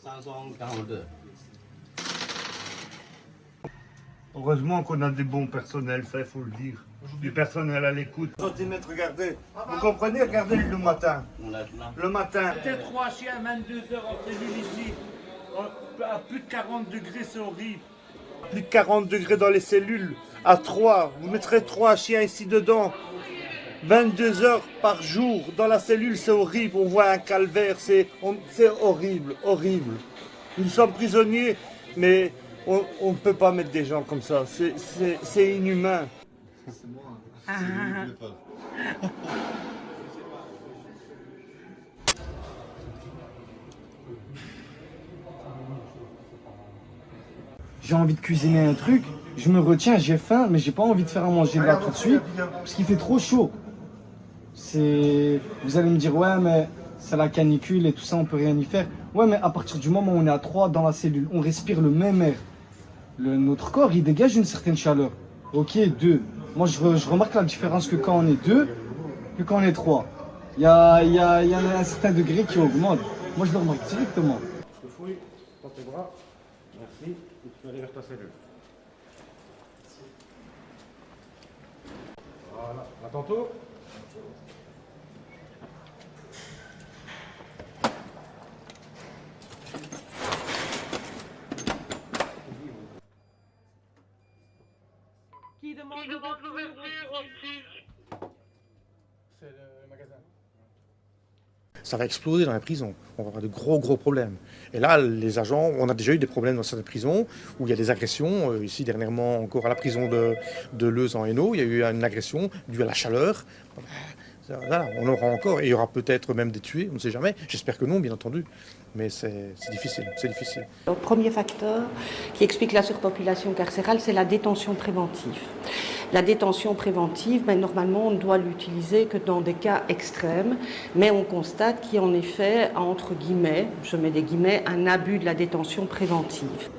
542. Heureusement qu'on a des bons personnels, ça il faut le dire. Du personnel à l'écoute. Centimètres, regardez. Vous comprenez? Regardez le matin. Le matin. C'était 3 chiens, 22 heures en cellule ici. À plus de 40 degrés, c'est horrible. Plus de 40 degrés dans les cellules. À 3. Vous mettrez 3 chiens ici dedans. 22 heures par jour dans la cellule, c'est horrible. On voit un calvaire, c'est horrible, horrible. Nous sommes prisonniers, mais on ne peut pas mettre des gens comme ça. C'est inhumain. J'ai envie de cuisiner un truc, je me retiens, j'ai faim, mais j'ai pas envie de faire à manger là tout de suite, parce qu'il fait trop chaud. Vous allez me dire, ouais, mais c'est la canicule et tout ça, on peut rien y faire. Ouais, mais à partir du moment où on est à 3 dans la cellule, on respire le même air. Notre corps, il dégage une certaine chaleur. Ok, 2. Moi, je remarque la différence que quand on est 2, que quand on est 3. Il y a un certain degré qui augmente. Moi, je le remarque directement. Je te fouille dans tes bras. Merci. Et tu vas aller vers ta cellule. Voilà. À tantôt. Qui demande l'ouverture aussi? C'est le magasin. Ça va exploser dans la prison. On va avoir de gros problèmes. Et là, les agents, on a déjà eu des problèmes dans certaines prisons où il y a des agressions. Ici, dernièrement, encore à la prison de Leuze en Hainaut, il y a eu une agression due à la chaleur. Voilà, on aura encore, et il y aura peut-être même des tués, on ne sait jamais. J'espère que non, bien entendu. Mais c'est difficile, c'est difficile. Le premier facteur qui explique la surpopulation carcérale, c'est la détention préventive. La détention préventive, normalement, on ne doit l'utiliser que dans des cas extrêmes, mais on constate qu'il y a en effet, entre guillemets, je mets des guillemets, un abus de la détention préventive.